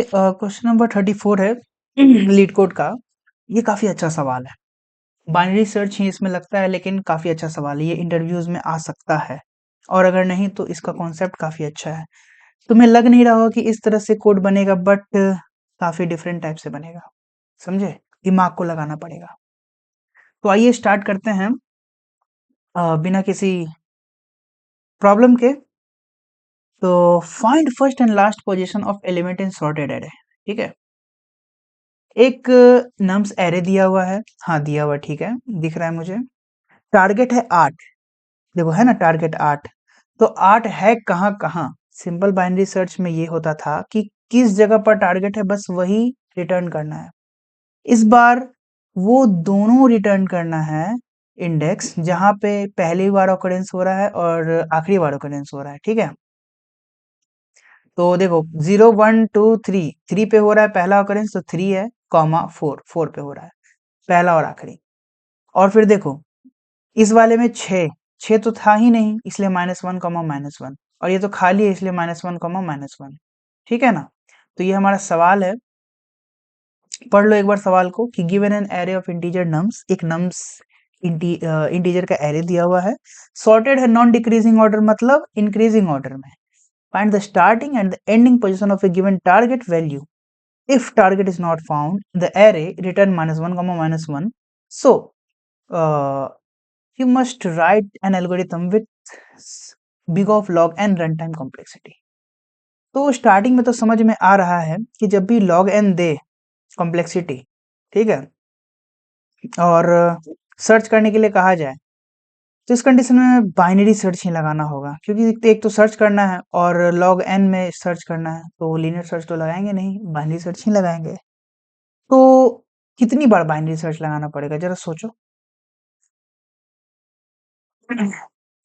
Question number 34 है leet code का। ये काफी अच्छा सवाल है। बाइनरी सर्च ही इसमें लगता है, लेकिन काफी अच्छा सवाल है। ये इंटरव्यूज में आ सकता है, और अगर नहीं तो इसका कॉन्सेप्ट काफी अच्छा है। तुम्हें लग नहीं रहा हो कि इस तरह से कोड बनेगा, बट काफी डिफरेंट टाइप से बनेगा। समझे? दिमाग को लगाना पड़ेगा। तो आइए स्टार्ट करते हैं बिना किसी प्रॉब्लम के। तो find first and last position of element in sorted array. ठीक है, एक नम्स एरे दिया हुआ है। हाँ, दिया हुआ, ठीक है, दिख रहा है मुझे। टारगेट है 8। देखो, है ना टारगेट 8। तो 8 है कहाँ कहाँ? सिंपल बाइनरी सर्च में ये होता था कि किस जगह पर टारगेट है, बस वही रिटर्न करना है। इस बार वो दोनों रिटर्न करना है इंडेक्स जहां पे पहली बार ऑकरेंस हो रहा है और आखिरी बार ऑकरेंस हो रहा है। ठीक है, तो देखो 0 1 2 3, 3 पे हो रहा है पहला ऑकरेंस, तो 3 है, कॉमा 4, 4 पे हो रहा है पहला और आखिरी। और फिर देखो इस वाले में 6, 6 तो था ही नहीं, इसलिए -1 कॉमा -1, और ये तो खाली है, इसलिए -1 कॉमा -1। ठीक है ना? तो ये हमारा सवाल है। पढ़ लो एक बार सवाल को कि given an array of integer nums, एक नम्स इंटीजर का एरे दिया हुआ है। सॉर्टेड है नॉन डिक्रीजिंग ऑर्डर, मतलब इंक्रीजिंग ऑर्डर में। Find the starting and the ending position of A given target value. If target is not found the array return -1 comma -1। So you must write an algorithm with big of log n runtime complexity। तो starting में तो समझ में आ रहा है कि जब भी log n दे कॉम्प्लेक्सिटी, ठीक है, और सर्च करने के लिए कहा जाए, तो इस कंडीशन में बाइनरी सर्च ही लगाना होगा, क्योंकि एक तो सर्च करना है और log n में सर्च करना है, तो लीनियर सर्च तो लगाएंगे नहीं, बाइनरी सर्च ही लगाएंगे। तो कितनी बार बाइनरी सर्च लगाना पड़ेगा, जरा सोचो।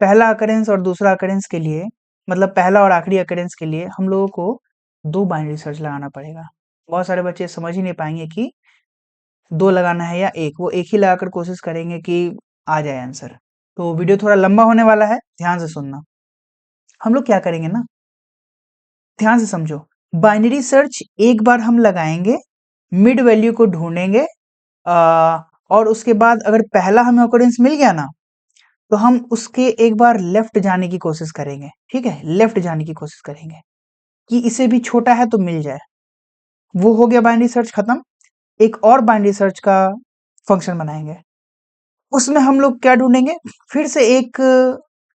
पहला अकरेंस और दूसरा अकरेंस के लिए, मतलब पहला और आखिरी अकरेंस के लिए हम लोगों को 2 बाइनरी सर्च लगाना पड़ेगा। बहुत सारे बच्चे समझ ही नहीं पाएंगे कि 2 लगाना है या 1, वो 1 ही लगाकर कोशिश करेंगे कि आ जाए आंसर। तो वीडियो थोड़ा लंबा होने वाला है, ध्यान से सुनना। हम लोग क्या करेंगे ना, ध्यान से समझो। बाइनरी सर्च एक बार हम लगाएंगे, मिड वैल्यू को ढूंढेंगे, और उसके बाद अगर पहला हमें ऑकरेंस मिल गया ना, तो हम उसके एक बार लेफ्ट जाने की कोशिश करेंगे। ठीक है, लेफ्ट जाने की कोशिश करेंगे कि इसे भी छोटा है तो मिल जाए। वो हो गया बाइनरी सर्च खत्म। एक और बाइनरी सर्च का फंक्शन बनाएंगे, उसमें हम लोग क्या ढूंढेंगे, फिर से एक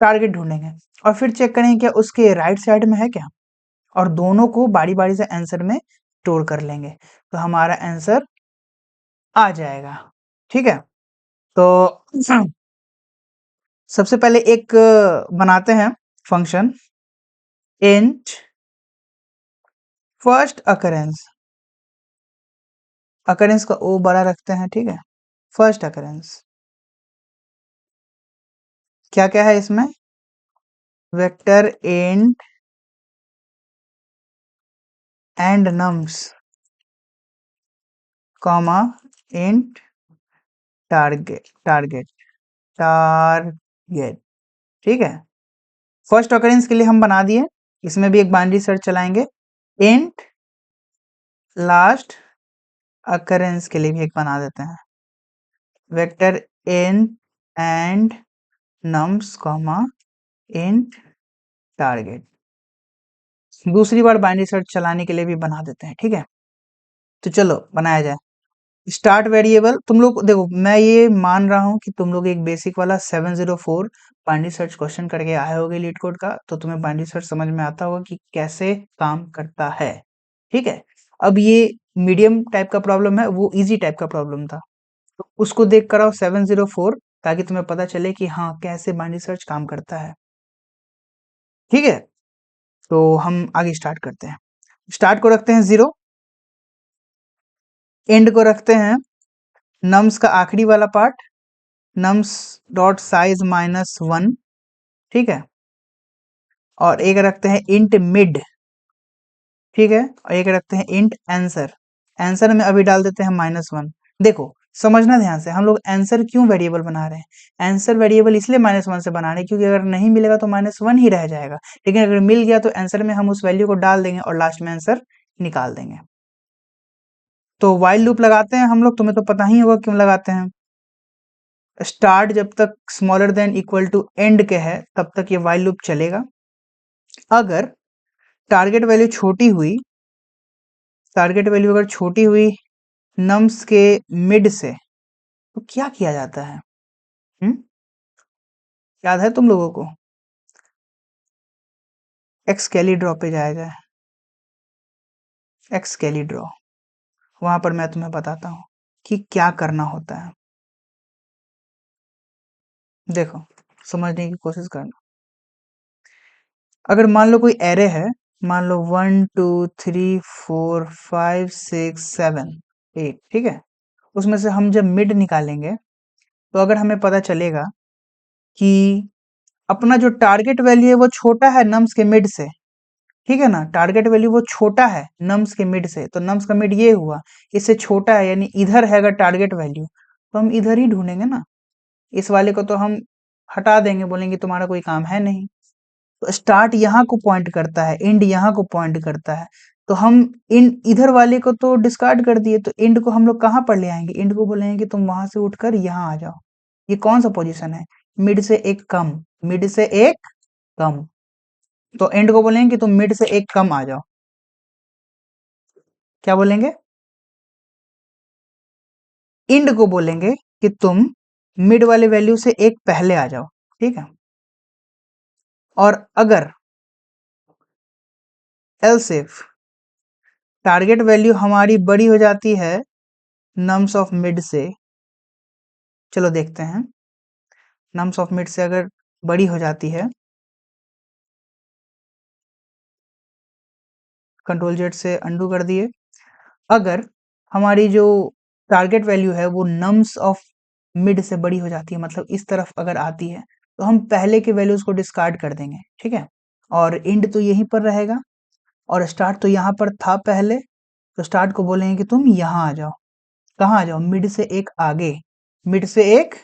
टारगेट ढूंढेंगे और फिर चेक करेंगे क्या उसके राइट साइड में है क्या, और दोनों को बारी बारी से आंसर में स्टोर कर लेंगे, तो हमारा आंसर आ जाएगा। ठीक है, तो सबसे पहले एक बनाते हैं function, int first occurrence. Occurrence का ओ बड़ा रखते हैं, ठीक है। फर्स्ट अकरेंस क्या क्या है इसमें, vector int and nums, comma int target, target. ठीक है, फर्स्ट अकरेंस के लिए हम बना दिए, इसमें भी एक बाइनरी सर्च चलाएंगे। इंट लास्ट अकरेंस के लिए भी एक बना देते हैं, vector int and nums, comma int target. दूसरी बार बाइनरी सर्च चलाने के लिए भी बना देते हैं। ठीक है, तो चलो बनाया जाए। स्टार्ट वेरिएबल, तुम लोग देखो, मैं ये मान रहा हूँ कि तुम लोग एक बेसिक वाला 704 बाइनरी सर्च क्वेश्चन करके आए होगे लीड कोड का, तो तुम्हें बाइनरी सर्च समझ में आता होगा कि कैसे काम करता है। ठीक है, अब ये मीडियम टाइप का प्रॉब्लम है, वो इजी टाइप का प्रॉब्लम था, तो उसको देख कर आओ 704, ताकि तुम्हें पता चले कि हाँ कैसे बाइनरी सर्च काम करता है। ठीक है, तो हम आगे स्टार्ट करते हैं। स्टार्ट को रखते हैं 0, एंड को रखते हैं नम्स का आखिरी वाला पार्ट, नम्स डॉट साइज -1। ठीक है, और एक रखते हैं इंट मिड। ठीक है, और एक रखते हैं इंट आंसर। आंसर में अभी डाल देते हैं -1। देखो समझना ध्यान से, हम लोग आंसर क्यों वेरिएबल बना रहे हैं। आंसर वेरिएबल इसलिए -1 से बना रहे हैं क्योंकि अगर नहीं मिलेगा तो -1 ही रह जाएगा, लेकिन अगर मिल गया तो आंसर में हम उस वैल्यू को डाल देंगे और लास्ट में आंसर निकाल देंगे। तो व्हाइल लूप लगाते हैं हम लोग, तुम्हें तो पता ही होगा क्यों लगाते हैं। स्टार्ट जब तक smaller than equal to end के है तब तक ये व्हाइल लूप चलेगा। अगर टारगेट वैल्यू छोटी हुई, टारगेट वैल्यू अगर छोटी हुई नम्स के मिड से, तो क्या किया जाता है? हम्म याद है तुम लोगों को? एक्स कैली ड्रॉ पे जाया जाए। एक्स कैली ड्रॉ, वहां पर मैं तुम्हें बताता हूँ कि क्या करना होता है। देखो, समझने की कोशिश करना। अगर मान लो कोई एरे है, मान लो 1 2 3 4 5 6 7 8, ठीक है। उसमें से हम जब मिड निकालेंगे तो अगर हमें पता चलेगा कि अपना जो टारगेट वैल्यू है वो छोटा है नम्स के मिड से, ठीक है ना, टारगेट वैल्यू वो छोटा है नम्स के मिड से, तो नम्स का मिड ये हुआ, इससे छोटा है यानी इधर है अगर टारगेट वैल्यू, तो हम इधर ही ढूंढेंगे ना। इस वाले को तो हम हटा देंगे, बोलेंगे तुम्हारा कोई काम है नहीं। तो स्टार्ट यहाँ को पॉइंट करता है, एंड यहाँ को पॉइंट करता है, तो हम इन इधर वाले को तो डिस्कार्ड कर दिए, तो एंड को हम लोग कहाँ पर ले आएंगे? एंड को बोलेंगे कि तुम वहां से उठकर यहाँ आ जाओ। ये कौन सा पोजीशन है? मिड से एक कम, मिड से एक कम। तो एंड को बोलेंगे कि तुम मिड से एक कम आ जाओ। क्या बोलेंगे? एंड को बोलेंगे कि तुम मिड वाले वैल्यू से एक पहले आ जाओ, ठीक है। और अगर एल्स इफ टारगेट वैल्यू हमारी बड़ी हो जाती है नम्स ऑफ मिड से, चलो देखते हैं, नम्स ऑफ मिड से अगर बड़ी हो जाती है, कंट्रोल जेड से अंडू कर दिए। अगर हमारी जो टारगेट वैल्यू है वो नम्स ऑफ मिड से बड़ी हो जाती है, मतलब इस तरफ अगर आती है, तो हम पहले के वैल्यूज को डिस्कार्ड कर देंगे, ठीक है। और एंड तो यहीं पर रहेगा, और स्टार्ट तो यहाँ पर था पहले, तो स्टार्ट को बोलेंगे कि तुम यहाँ आ जाओ। कहाँ आ जाओ? मिड से एक आगे, मिड से एक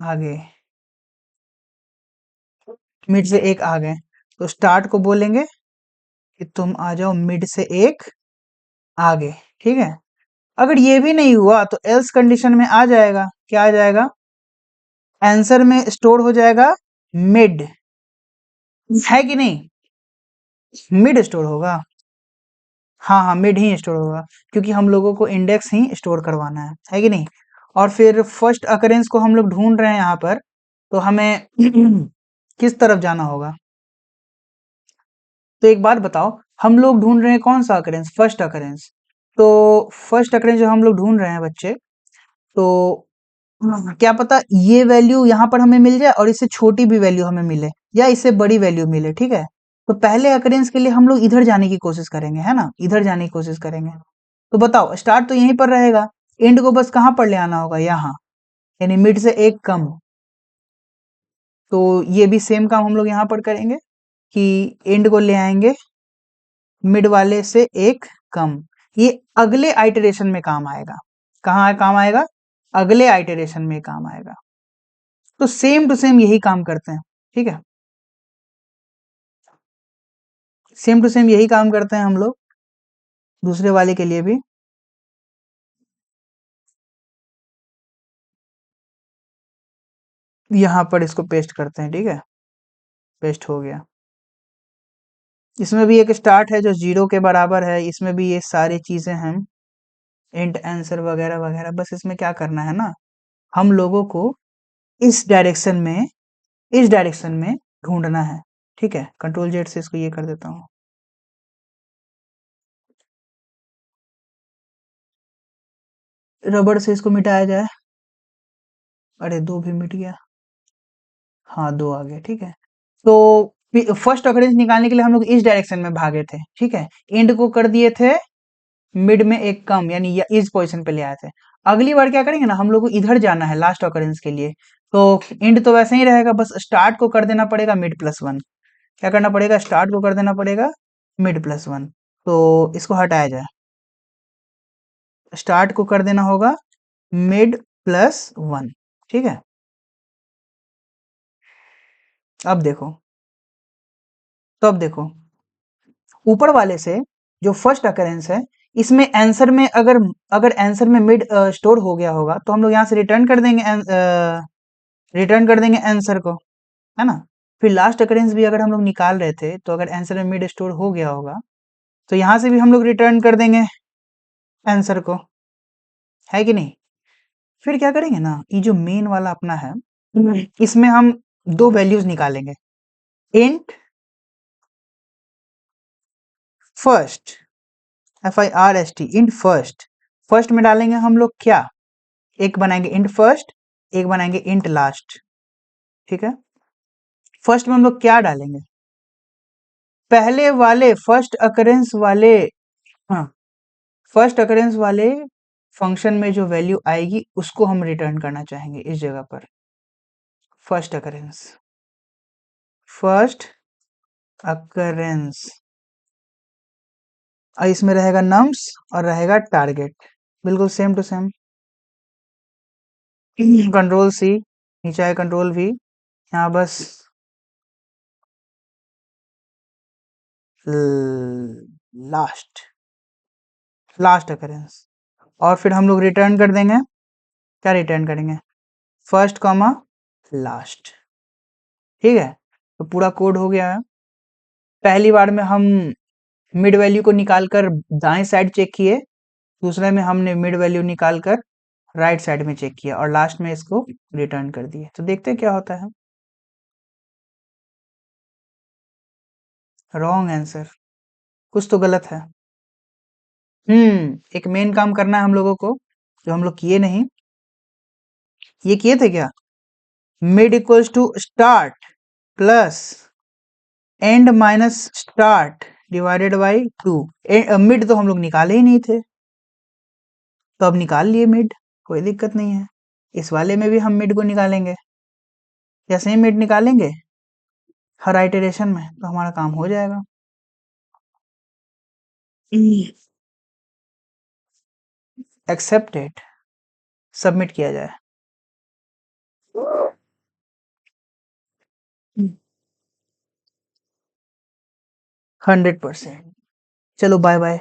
आगे, मिड से एक आगे। तो स्टार्ट को बोलेंगे कि तुम आ जाओ मिड से एक आगे, ठीक है। अगर ये भी नहीं हुआ तो एल्स कंडीशन में आ जाएगा, क्या आ जाएगा? आंसर में स्टोर हो जाएगा मिड, है कि नहीं? मिड स्टोर होगा। हाँ हाँ, मिड ही स्टोर होगा, क्योंकि हम लोगों को इंडेक्स ही स्टोर करवाना है कि नहीं? और फिर फर्स्ट अकरेंस को हम लोग ढूंढ रहे हैं यहाँ पर, तो हमें किस तरफ जाना होगा? तो एक बात बताओ, हम लोग ढूंढ रहे हैं कौन सा अकरेंस? First occurrence. तो फर्स्ट अकरेंस जो हम लोग ढूंढ रहे हैं बच्चे, तो क्या पता ये वैल्यू यहाँ पर हमें मिल जाए और इससे छोटी भी वैल्यू हमें मिले, या इससे बड़ी वैल्यू मिले, ठीक है। तो पहले अकरेंस के लिए हम लोग इधर जाने की कोशिश करेंगे, है ना, इधर जाने की कोशिश करेंगे। तो बताओ, स्टार्ट तो यहीं पर रहेगा, एंड को बस कहाँ पर ले आना होगा? यहाँ, यानी मिड से एक कम। तो ये भी सेम काम हम लोग यहाँ पर करेंगे कि एंड को ले आएंगे मिड वाले से एक कम। ये अगले आइटरेशन में काम आएगा। कहाँ काम आएगा? अगले आइटरेशन में काम आएगा। तो सेम टू सेम यही काम करते हैं, ठीक है। सेम टू सेम यही काम करते हैं हम लोग दूसरे वाले के लिए भी। यहाँ पर इसको पेस्ट करते हैं, ठीक है। पेस्ट हो गया। इसमें भी एक स्टार्ट है जो 0 के बराबर है, इसमें भी ये सारी चीजें हैं, इंट आंसर वगैरह वगैरह। बस इसमें क्या करना है ना, हम लोगों को इस डायरेक्शन में, इस डायरेक्शन में ढूंढना है, ठीक है। कंट्रोल जेड से इसको ये कर देता हूँ। रबड़ से इसको मिटाया जाए। अरे दो भी मिट गया, हाँ दो आ गया, ठीक है। तो फर्स्ट ऑकरेंस निकालने के लिए हम लोग इस डायरेक्शन में भागे थे, ठीक है। एंड को कर दिए थे मिड में एक कम, यानी इस पोजीशन पे ले आए थे। अगली बार क्या करेंगे ना, हम लोग को इधर जाना है लास्ट ऑकरेंस के लिए। तो एंड तो वैसे ही रहेगा, बस स्टार्ट को कर देना पड़ेगा मिड प्लस वन। क्या करना पड़ेगा? स्टार्ट को कर देना पड़ेगा मिड प्लस वन। तो इसको हटाया जाए, स्टार्ट को कर देना होगा मिड प्लस वन, ठीक है। अब देखो, तो अब देखो ऊपर वाले से जो फर्स्ट अकरेंस है, इसमें आंसर में अगर अगर आंसर में मिड स्टोर हो गया होगा तो हम लोग यहाँ से रिटर्न कर देंगे आंसर को, है ना? फिर लास्ट अकरेंस भी अगर हम लोग निकाल रहे थे तो अगर आंसर में मिड स्टोर हो गया होगा तो यहाँ से भी हम लोग रिटर्न कर देंगे आंसर को, है कि नहीं? फिर क्या करेंगे ना, ये जो मेन वाला अपना है, इसमें हम दो वैल्यूज निकालेंगे। Int first, FIRST, int first. First में डालेंगे हम लोग क्या, एक बनाएंगे इंट फर्स्ट, एक बनाएंगे इंट लास्ट, ठीक है? फर्स्ट में हम लोग क्या डालेंगे, पहले वाले फर्स्ट अकरेंस वाले, हाँ, फर्स्ट अकरेंस वाले फंक्शन में जो वैल्यू आएगी उसको हम रिटर्न करना चाहेंगे इस जगह पर। फर्स्ट अकरेंस, फर्स्ट अकरेंस, और इसमें रहेगा नम्स और रहेगा टारगेट, बिल्कुल same to same. Control C, नीचे आए कंट्रोल वी, यहाँ बस लास्ट, लास्ट अकरेंस, और फिर हम लोग रिटर्न कर देंगे, क्या रिटर्न करेंगे, फर्स्ट कॉमा लास्ट, ठीक है? तो पूरा कोड हो गया है। पहली बार में हम मिड वैल्यू को निकालकर दाएं साइड चेक किए, दूसरे में हमने मिड वैल्यू निकालकर राइट साइड में चेक किया, और लास्ट में इसको रिटर्न कर दिए। तो देखते हैं क्या होता है। रॉन्ग आंसर, कुछ तो गलत है। एक मेन काम करना है हम लोगों को, जो हम लोग किए नहीं। ये किए थे क्या, mid equals to start plus end minus start divided by 2। Mid तो हम लोग निकाले ही नहीं थे, तो अब निकाल लिए मिड, कोई दिक्कत नहीं है। इस वाले में भी हम मिड को निकालेंगे, या सेम मिड निकालेंगे हर आइटरेशन में, तो हमारा काम हो जाएगा। एक्सेप्टेड, सबमिट किया जाए। 100%। चलो बाय बाय।